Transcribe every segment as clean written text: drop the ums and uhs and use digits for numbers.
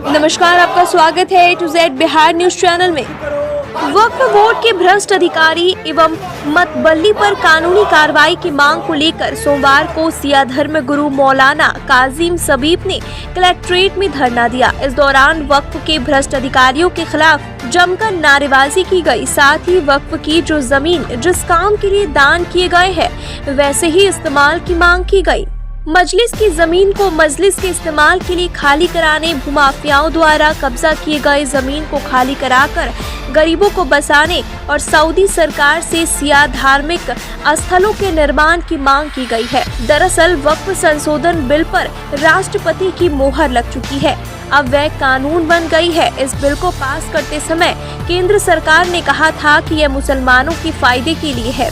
नमस्कार, आपका स्वागत है A to Z Bihar news channel में। वक्फ बोर्ड के भ्रष्ट अधिकारी एवं मतबल्ली पर कानूनी कार्रवाई की मांग को लेकर सोमवार को सिया धर्म गुरु मौलाना काजिम सबीब ने कलेक्ट्रेट में धरना दिया। इस दौरान वक्फ के भ्रष्ट अधिकारियों के खिलाफ जमकर नारेबाजी की गई। साथ ही वक्फ की जो जमीन जिस काम के लिए दान किए गए हैं वैसे ही इस्तेमाल की मांग की गई। मजलिस की जमीन को मजलिस के इस्तेमाल के लिए खाली कराने, भूमाफियाओं द्वारा कब्जा किए गए जमीन को खाली कराकर गरीबों को बसाने और सऊदी सरकार से सिया धार्मिक स्थलों के निर्माण की मांग की गई है। दरअसल वक्फ संशोधन बिल पर राष्ट्रपति की मोहर लग चुकी है। अब वह कानून बन गई है। इस बिल को पास करते समय केंद्र सरकार ने कहा था कि यह मुसलमानों के फायदे के लिए है।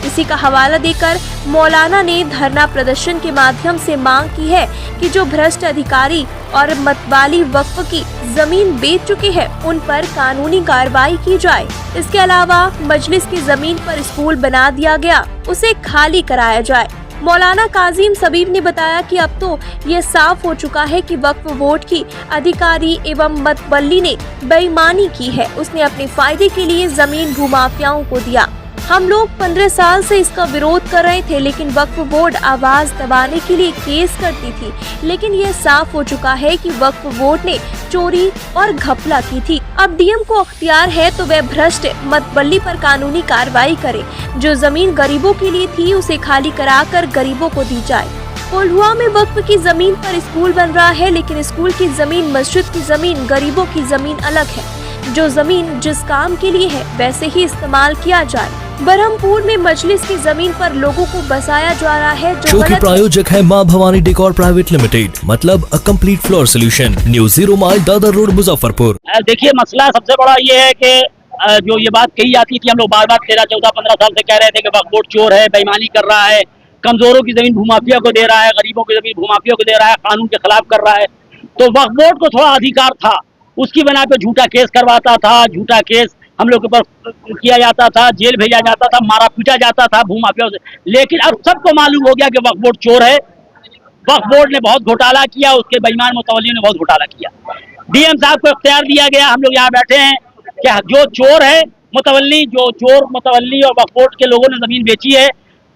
इसी का हवाला देकर मौलाना ने धरना प्रदर्शन के माध्यम से मांग की है कि जो भ्रष्ट अधिकारी और मतवाली वक्फ की जमीन बेच चुके हैं उन पर कानूनी कार्रवाई की जाए। इसके अलावा मजलिस की जमीन पर स्कूल बना दिया गया, उसे खाली कराया जाए। मौलाना काजिम सबीब ने बताया कि अब तो ये साफ हो चुका है कि वक्फ बोर्ड की अधिकारी एवं मतबल्ली ने बेईमानी की है। उसने अपने फायदे के लिए जमीन भूमाफियाओं को दिया। हम लोग 15 साल से इसका विरोध कर रहे थे, लेकिन वक्फ बोर्ड आवाज दबाने के लिए केस करती थी। लेकिन ये साफ हो चुका है कि वक्फ बोर्ड ने चोरी और घपला की थी। अब डीएम को अख्तियार है तो वह भ्रष्ट मतबल्ली पर कानूनी कार्रवाई करे। जो जमीन गरीबों के लिए थी उसे खाली कराकर गरीबों को दी जाए। कोल्हुआ में वक्फ की जमीन पर स्कूल बन रहा है, लेकिन स्कूल की जमीन, मस्जिद की जमीन, गरीबों की जमीन अलग है। जो जमीन जिस काम के लिए है वैसे ही इस्तेमाल किया जाए। बरहमपुर में मजलिस की जमीन पर लोगों को बसाया जा रहा है, जो की प्रायोजक है माँ भवानी डेकोर प्राइवेट लिमिटेड, मतलब a complete floor solution, new 0 mile Dadar road, Muzaffarpur. देखिए, मसला सबसे बड़ा ये है कि जो ये बात कही जाती थी, हम लोग बार बार 13, 14, 15 साल से कह रहे थे कि वक्फ बोर्ड चोर है, बेईमानी कर रहा है, कमजोरों की जमीन भूमाफिया को दे रहा है, गरीबों की जमीन भूमाफिया को दे रहा है, कानून के खिलाफ कर रहा है। तो वक्फ बोर्ड को थोड़ा अधिकार था, उसकी बना पे झूठा केस करवाता था, झूठा केस हम लोग के ऊपर किया जाता था, जेल भेजा जाता था, मारा पीटा जाता था भूमाफिया से। लेकिन अब सबको मालूम हो गया कि वक्फ बोर्ड चोर है। वक्फ बोर्ड ने बहुत घोटाला किया, उसके बेईमान मुतवल्ली ने बहुत घोटाला किया। डीएम साहब को इख्तियार दिया गया, हम लोग यहाँ बैठे हैं कि जो चोर है मुतवल्ली, जो चोर मुतवल्ली और वक्फ बोर्ड के लोगों ने जमीन बेची है,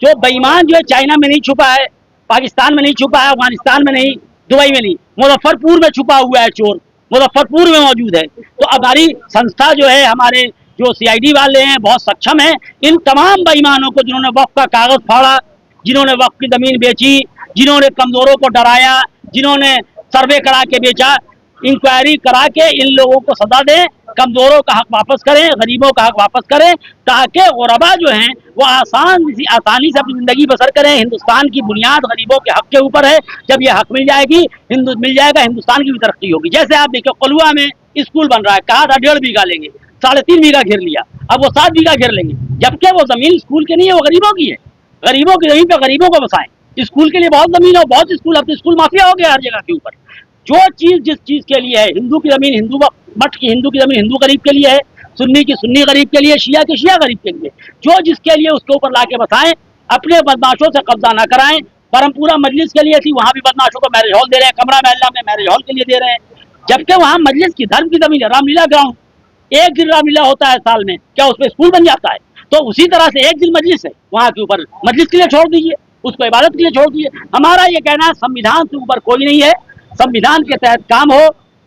जो बेईमान जो है चाइना में नहीं छुपा है, पाकिस्तान में नहीं छुपा है, अफगानिस्तान में नहीं, दुबई में नहीं, मुजफ्फरपुर में छुपा हुआ है चोर, मुजफ्फरपुर में मौजूद है। तो हमारी संस्था जो है, हमारे जो सीआईडी वाले हैं बहुत सक्षम हैं। इन तमाम बेईमानों को, जिन्होंने वक्फ का कागज फाड़ा, जिन्होंने वक्फ की जमीन बेची, जिन्होंने कमजोरों को डराया, जिन्होंने सर्वे करा के बेचा, इंक्वायरी करा के इन लोगों को सजा दें, कमजोरों का हक वापस करें, गरीबों का हक वापस करें, ताकि गुरबा जो हैं वो आसानी से अपनी जिंदगी बसर करें। हिंदुस्तान की बुनियाद गरीबों के हक के ऊपर है। जब ये हक मिल जाएगा, हिंदुस्तान की भी तरक्की होगी। जैसे आप देखिए, कोल्हुआ में स्कूल बन रहा है, कहा था 1.5 बीघा लेंगे, 3.5 बीघा घेर लिया, अब वो 7 बीघा घेर लेंगे, जबकि वो जमीन स्कूल की नहीं है, वो गरीबों की है। गरीबों की जमीन पर गरीबों को बसाएं। स्कूल के लिए बहुत जमीन है, बहुत स्कूल, अब तो स्कूल माफिया हो गया हर जगह के ऊपर। जो चीज जिस चीज के लिए है, हिंदू की जमीन हिंदू मठ की, हिंदू की जमीन हिंदू गरीब के लिए है, सुन्नी की सुन्नी गरीब के लिए, शिया की शिया गरीब के लिए, जो जिसके लिए उसके ऊपर लाके बसाएं। अपने बदमाशों से कब्जा ना कराएं। परमपुरा मजलिस के लिए थी, वहां भी बदमाशों को मैरिज हॉल दे रहे हैं, कमरा महल्ला में मैरिज हॉल के लिए दे रहे हैं, जबकि वहां मजलिस की धर्म की जमीन है। रामलीला ग्राउंड, एक दिन रामलीला होता है साल में, क्या उसमें स्कूल बन जाता है? तो उसी तरह से एक दिन मजलिस है, वहां के ऊपर मजलिस के लिए छोड़ दीजिए, उसको इबादत के लिए छोड़ दीजिए। हमारा ये कहना है, संविधान से ऊपर कोई नहीं है, संविधान के तहत काम हो।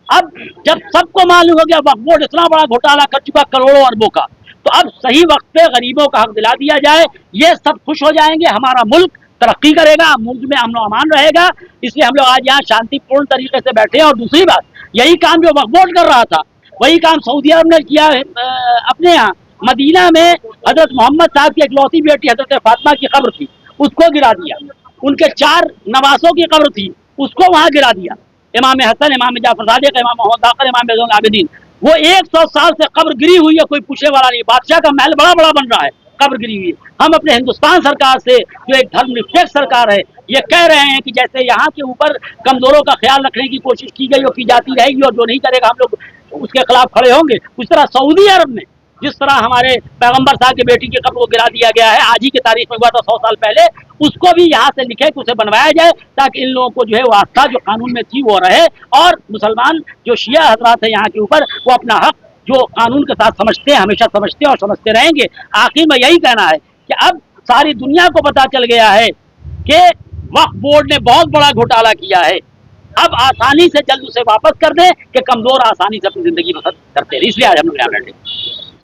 अब जब सबको मालूम हो गया वक्फ बोर्ड इतना बड़ा घोटाला कर चुका करोड़ों अरबों का, तो अब सही वक्त पे गरीबों का हक दिला दिया जाए, ये सब खुश हो जाएंगे, हमारा मुल्क तरक्की करेगा, मुल्क में अमन अमान रहेगा। इसलिए हम लोग आज यहाँ शांतिपूर्ण तरीके से बैठे हैं। और दूसरी बात, यही काम जो वक्फ बोर्ड कर रहा था, वही काम सऊदी अरब ने किया है। अपने यहाँ मदीना में हजरत मोहम्मद साहब की इकलौती बेटी हजरत फातिमा की कब्र थी, उसको गिरा दिया। उनके 4 नवासों की कब्र थी, उसको वहां गिरा दिया। इमाम हसन, इमाम जाफर सादिक, इमाम मोहम्मद बाकर, इमाम बैजुल आबिदीन, वो 100 साल से कब्र गिरी हुई है, कोई पूछने वाला नहीं। बादशाह का महल बड़ा बड़ा बन रहा है, कब्र गिरी हुई है। हम अपने हिंदुस्तान सरकार से, जो एक धर्मनिरपेक्ष सरकार है, ये कह रहे हैं कि जैसे यहाँ के ऊपर कमजोरों का ख्याल रखने की कोशिश की गई और की जाती रहेगी, और जो नहीं करेगा हम लोग उसके खिलाफ खड़े होंगे, उस तरह सऊदी अरब में जिस तरह हमारे पैगंबर साहब की बेटी के कब्र को गिरा दिया गया है, आज ही की तारीख में हुआ था 100 साल पहले, उसको भी यहाँ से लिखे कि उसे बनवाया जाए, ताकि इन लोगों को जो है वो आस्था जो कानून में थी वो रहे, और मुसलमान जो शिया हजरात है यहाँ के ऊपर, वो अपना हक जो कानून के साथ समझते हैं, हमेशा समझते हैं और समझते रहेंगे। आखिर में यही कहना है कि अब सारी दुनिया को पता चल गया है कि वक्फ बोर्ड ने बहुत बड़ा घोटाला किया है। अब आसानी से जल्द उसे वापस कर दें कि कमजोर आसानी से अपनी जिंदगी बसर करते रहे, इसलिए आज हम लोग यहाँ बैठे।